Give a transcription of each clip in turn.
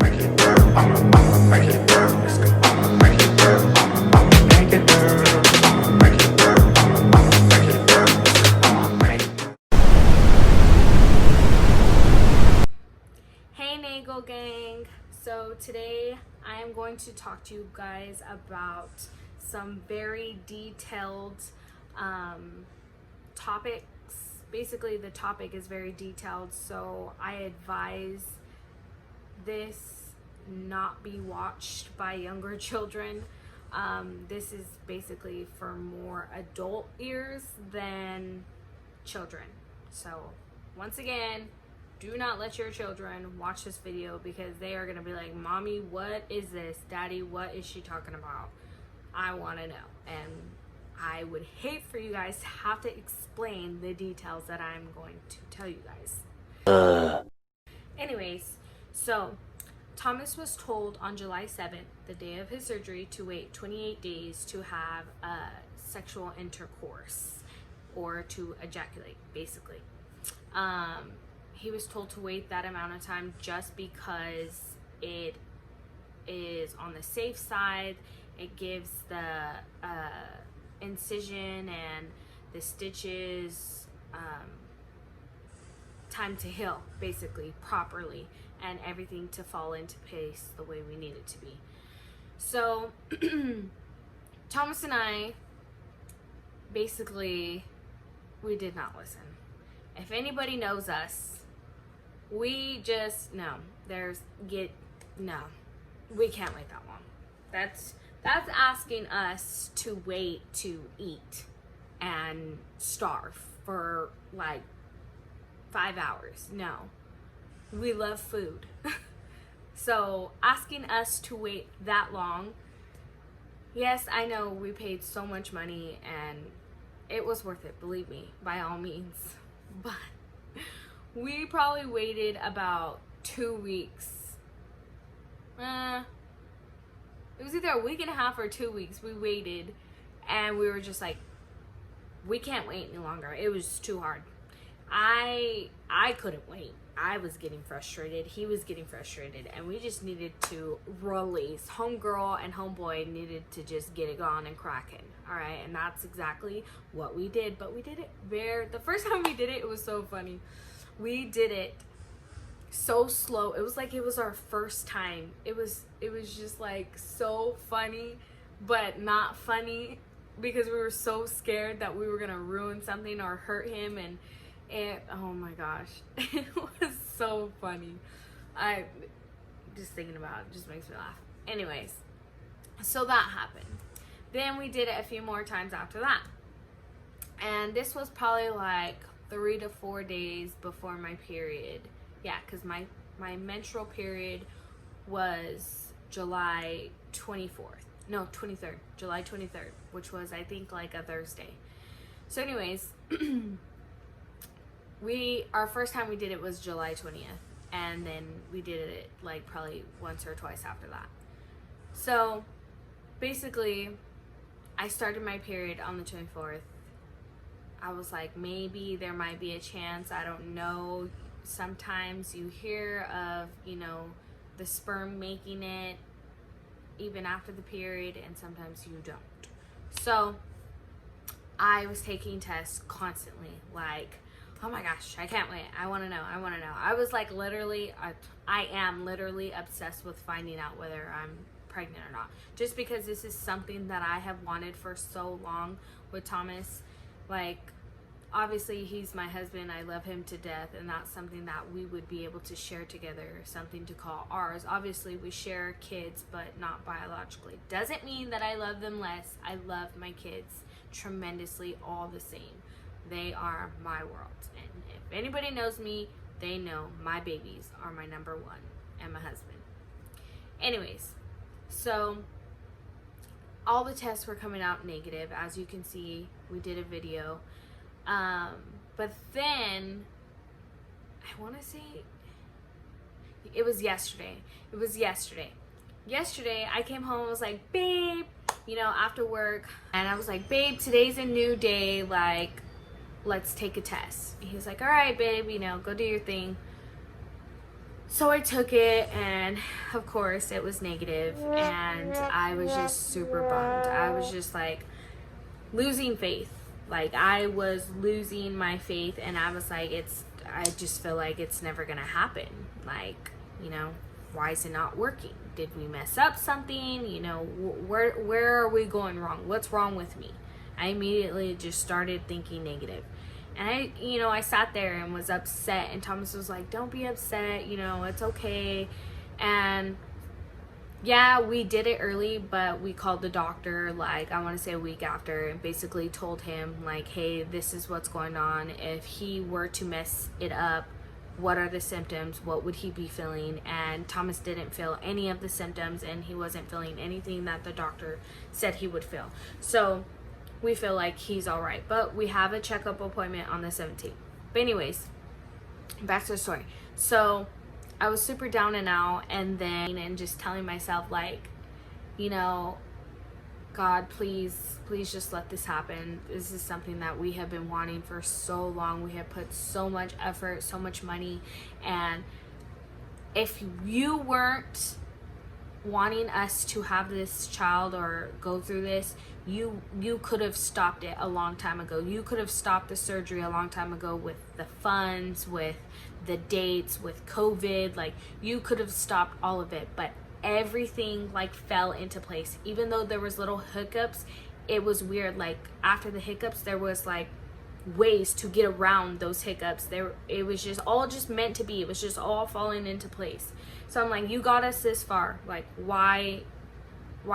make it work. I'ma make it work. I'ma make it work. I'ma make it work. I'ma make it work. I'ma make it work. I'ma make it work. Hey Nagel gang, so today I am going to talk to you guys about some very detailed topics. Basically the topic is very detailed, so I advise this not be watched by younger children. This is basically for more adult ears than children. So once again, do not let your children watch this video because they are going to be like, Mommy, what is this? Daddy, what is she talking about? I want to know. And I would hate for you guys to have to explain the details that I'm going to tell you guys. Anyways, so Thomas was told on July 7th, the day of his surgery, to wait 28 days to have sexual intercourse or to ejaculate, basically. He was told to wait that amount of time just because it is on the safe side. It gives the incision and the stitches time to heal, basically, properly, and everything to fall into place the way we need it to be. So Thomas and I, basically, we did not listen. If anybody knows us, we just, no, we can't wait that long. That's asking us to wait to eat and starve for like 5 hours. No, we love food. So asking us to wait that long, yes, I know we paid so much money and it was worth it, believe me, by all means. But we probably waited about 2 weeks. It was either a week and a half or 2 weeks. We waited and we were just like, we can't wait any longer. It was too hard. I couldn't wait. I was getting frustrated. He was getting frustrated, and we just needed to release. Homegirl and homeboy needed to just get it on and cracking. All right, and that's exactly what we did. But we did it the first time we did it, it was so funny. We did it so slow. It was like it was our first time. It was just like so funny, but not funny because we were so scared that we were gonna ruin something or hurt him, and oh my gosh, it was so funny. I just thinking about it just makes me laugh. Anyways, so that happened. Then we did it a few more times after that, and this was probably like 3 to 4 days before my period. Yeah, because my menstrual period was July 23rd, July 23rd, which was, I think, like a Thursday. So anyways, our first time we did it was July 20th, and then we did it like probably once or twice after that. So basically, I started my period on the 24th. I was like, maybe there might be a chance, I don't know. Sometimes you hear of, the sperm making it even after the period, and sometimes you don't. So I was taking tests constantly, like, oh my gosh, I can't wait, I want to know. I was like I am literally obsessed with finding out whether I'm pregnant or not, just because this is something that I have wanted for so long with Thomas. Like, obviously he's my husband, I love him to death, and that's something that we would be able to share together, something to call ours. Obviously we share kids, but not biologically. Doesn't mean that I love them less. I love my kids tremendously all the same. They are my world, and if anybody knows me, they know my babies are my number one, and my husband. Anyways, so all the tests were coming out negative. As you can see, we did a video. But then, I want to say, it was yesterday. Yesterday, I came home and was like, babe, after work, and I was like, babe, today's a new day, like, let's take a test. He was like, all right, babe, go do your thing. So I took it, and of course it was negative, and I was just super bummed. I was just like losing faith. Like, I was losing my faith, and I was like, I just feel like it's never gonna happen. Like, why is it not working? Did we mess up something? Where are we going wrong? What's wrong with me? I immediately just started thinking negative. And I sat there and was upset, and Thomas was like, don't be upset, it's okay. And yeah, we did it early, but we called the doctor, like, I want to say a week after, and basically told him, like, hey, this is what's going on. If he were to mess it up, what are the symptoms? What would he be feeling? And Thomas didn't feel any of the symptoms, and he wasn't feeling anything that the doctor said he would feel. So we feel like he's all right, but we have a checkup appointment on the 17th. But anyways, back to the story. So I was super down and out, and just telling myself, like, God, please just let this happen. This is something that we have been wanting for so long. We have put so much effort, so much money, and if you weren't wanting us to have this child or go through this, you could have stopped it a long time ago. You could have stopped the surgery a long time ago with the funds, with the dates, with COVID. Like, you could have stopped all of it, but everything like fell into place. Even though there was little hiccups, it was weird. Like, after the hiccups, there was like ways to get around those hiccups. It was just all just meant to be. It was just all falling into place. So I'm like, you got us this far. Like, why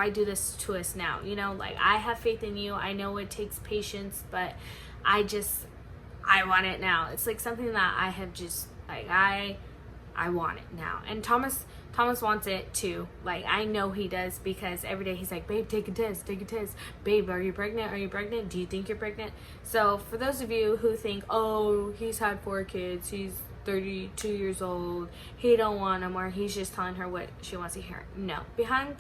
do this to us now? Like, I have faith in you. I know it takes patience, but I want it now. It's like something that I have just, like, I want it now. And Thomas wants it too. Like, I know he does, because every day he's like, babe, take a test. Babe, are you pregnant? Do you think you're pregnant? So for those of you who think, oh, he's had 4 kids, he's 32 years old, he don't want them, or he's just telling her what she wants to hear. No. Behind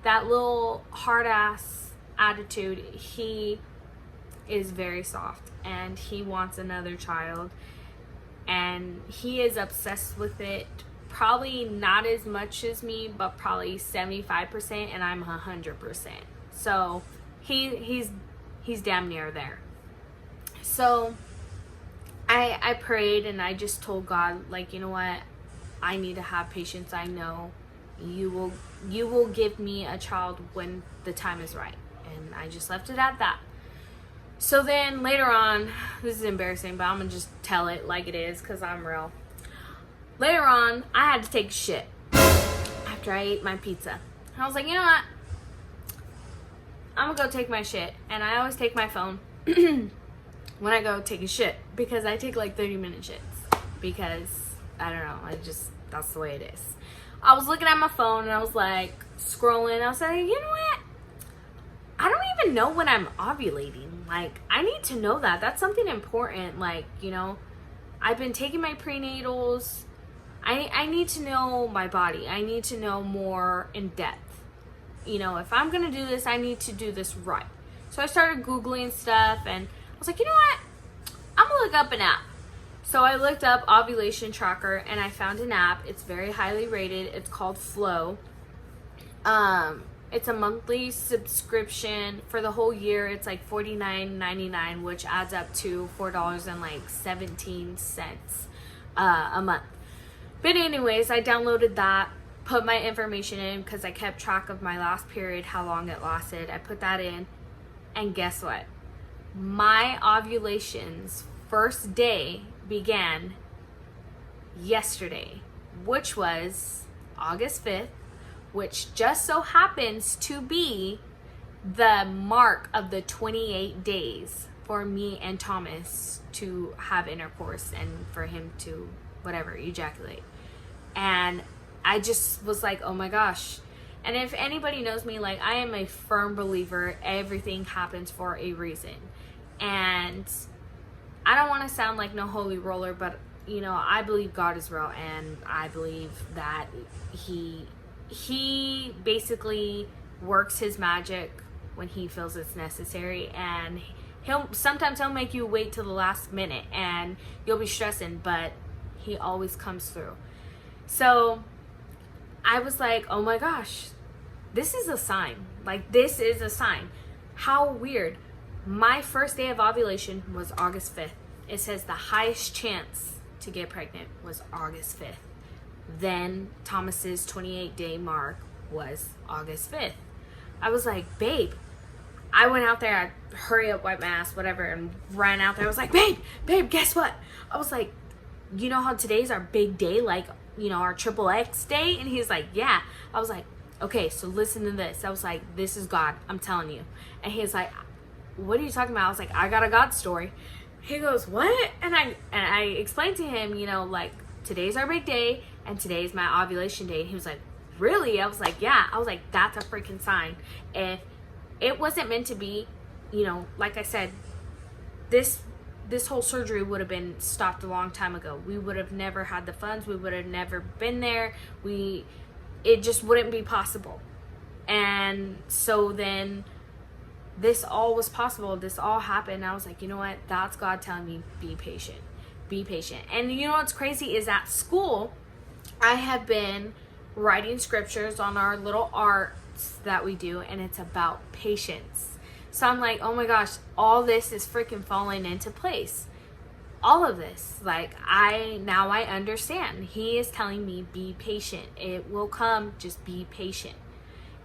that little hard ass attitude, he is very soft, and he wants another child, and he is obsessed with it. Probably not as much as me, but probably 75%, and I'm 100%. So he's damn near there. So I prayed, and I just told God, like, you know what? I need to have patience. I know you will give me a child when the time is right. And I just left it at that. So then later on, this is embarrassing, but I'm gonna just tell it like it is, because I'm real. Later on, I had to take a shit after I ate my pizza. And I was like, you know what? I'm gonna go take my shit. And I always take my phone when I go take a shit, because I take like 30-minute shits, because I don't know, that's the way it is. I was looking at my phone, and I was like scrolling. I was like, you know what? I don't even know when I'm ovulating. Like, I need to know that. That's something important. Like, I've been taking my prenatals. I need to know my body. I need to know more in depth. If I'm going to do this, I need to do this right. So I started Googling stuff, and I was like, you know what? I'm going to look up an app. So I looked up ovulation tracker, and I found an app. It's very highly rated. It's called Flow. It's a monthly subscription for the whole year. It's like $49.99, which adds up to $4.17 a month. But anyways, I downloaded that, put my information in, because I kept track of my last period, how long it lasted. I put that in, and guess what? My ovulations first day began yesterday, which was August 5th, which just so happens to be the mark of the 28 days for me and Thomas to have intercourse, and for him to ejaculate. And I just was like, oh my gosh. And if anybody knows me, like, I am a firm believer everything happens for a reason. And I don't want to sound like no holy roller, but I believe God is real, and I believe that he basically works his magic when he feels it's necessary, and sometimes he'll make you wait till the last minute, and you'll be stressing, but He always comes through. So I was like, oh my gosh, this is a sign. Like, this is a sign. How weird. My first day of ovulation was August 5th. It says the highest chance to get pregnant was August 5th. Then Thomas's 28-day mark was August 5th. I was like, babe. I went out there, I hurry up, wipe my ass, whatever, and ran out there. I was like, babe, guess what? I was like, you know how today's our big day, like, you know, our triple X day? And he's like, yeah. I was like, okay, so listen to this. I was like, this is God, I'm telling you. And he's like, what are you talking about? I was like, I got a God story. He goes, what? And I explained to him, you know, like, today's our big day, and today's my ovulation day. And he was like, really? I was like, yeah. I was like, that's a freaking sign. If it wasn't meant to be, you know, like I said, this whole surgery would have been stopped a long time ago. We would have never had the funds. We would have never been there. It just wouldn't be possible. And so then this all was possible. This all happened. I was like, you know what? That's God telling me, be patient. Be patient. And you know what's crazy is at school, I have been writing scriptures on our little arts that we do, and it's about patience. So I'm like, oh my gosh, all this is freaking falling into place. All of this, like, I understand. He is telling me, be patient. It will come, just be patient.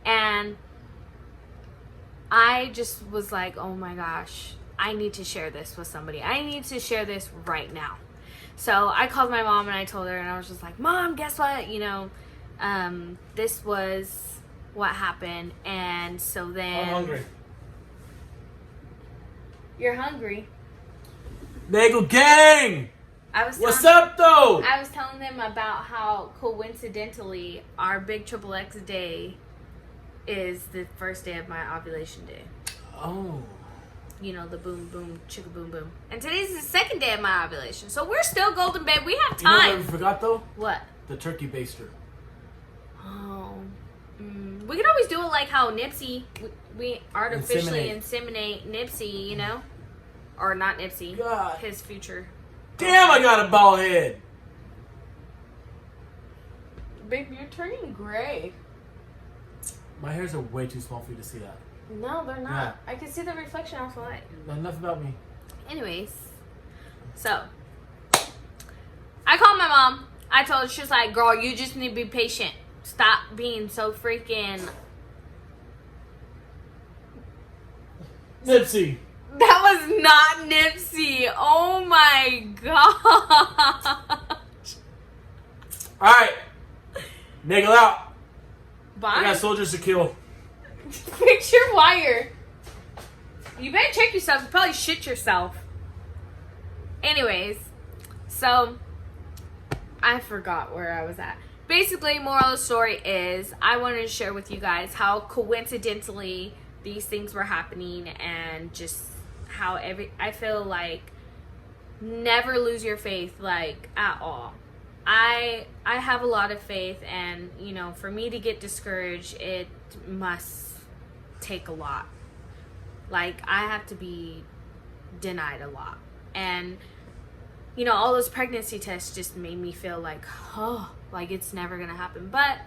And I just was like, oh my gosh, I need to share this with somebody. I need to share this right now. So I called my mom and I told her, and I was just like, Mom, guess what? You know, this was what happened. And so then... I'm hungry. You're hungry? Bagel Gang! What's up, though? I was telling them about how coincidentally our big triple X day is the first day of my ovulation day. Oh. You know, the boom, boom, chicka, boom, boom. And today's the second day of my ovulation. So we're still golden, babe. We have time. You know what I forgot, though? What? The turkey baster. Oh. We can always do it like how Nipsey, we artificially inseminate Nipsey, you know? Or not Nipsey. God. His future. Damn, I got a bald head. Babe, you're turning gray. My hairs are way too small for you to see that. No, they're not. Yeah. I can see the reflection off the light. Enough about me. Anyways, so I called my mom. I told her, she was like, girl, you just need to be patient. Stop being so freaking... Nipsey. That was not Nipsey. Oh my gosh. Alright. Niggle out. Bye. I got soldiers to kill. Fix your wire. You better check yourself. You probably shit yourself. Anyways, so I forgot where I was at. Basically, moral of the story is I wanted to share with you guys how coincidentally these things were happening, and just how I feel like never lose your faith, like, at all. I have a lot of faith, and you know, for me to get discouraged, it must take a lot. Like, I have to be denied a lot, and you know, all those pregnancy tests just made me feel like, oh, like it's never gonna happen. But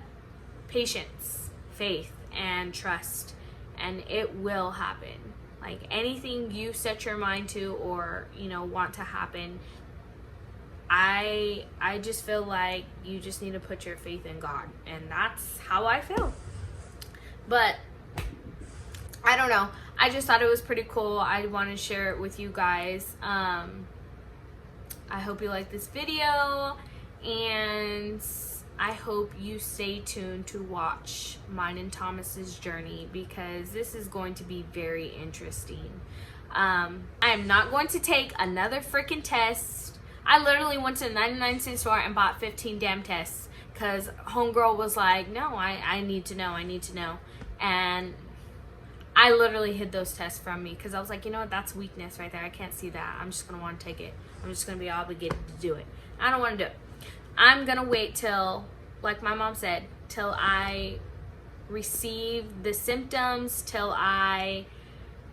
patience, faith, and trust, and it will happen. Like, anything you set your mind to, or you know, want to happen, I just feel like you just need to put your faith in God, and that's how I feel. But I don't know, I just thought it was pretty cool. I want to share it with you guys. I hope you like this video, and I hope you stay tuned to watch mine and Thomas's journey, because this is going to be very interesting. I am not going to take another freaking test. I literally went to the 99-cent store and bought 15 damn tests, because homegirl was like, no, I need to know, and I literally hid those tests from me, because I was like, you know what, that's weakness right there. I can't see that. I'm just going to want to take it. I'm just going to be obligated to do it. I don't want to do it. I'm going to wait till, like my mom said, till I receive the symptoms, till I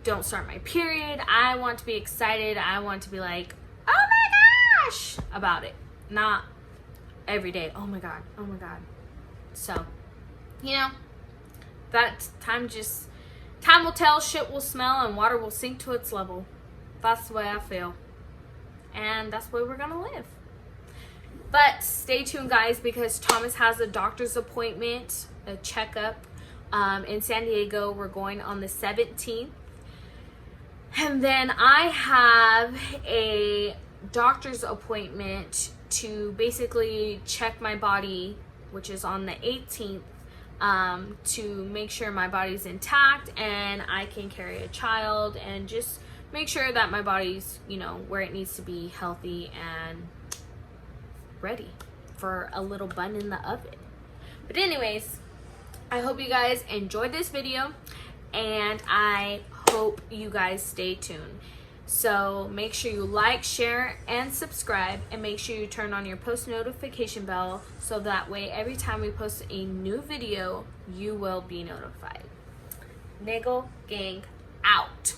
don't start my period. I want to be excited. I want to be like, oh my gosh, about it. Not every day. Oh my god. Oh my god. So, you know, that time will tell, shit will smell, and water will sink to its level. That's the way I feel. And that's the way we're gonna live. But stay tuned, guys, because Thomas has a doctor's appointment, a checkup in San Diego. We're going on the 17th. And then I have a doctor's appointment to basically check my body, which is on the 18th, to make sure my body's intact and I can carry a child and just make sure that my body's, you know, where it needs to be, healthy and ready for a little bun in the oven. But anyways, I hope you guys enjoyed this video, and I hope you guys stay tuned. So make sure you like, share, and subscribe, and make sure you turn on your post notification bell so that way every time we post a new video, you will be notified. Nagel Gang out.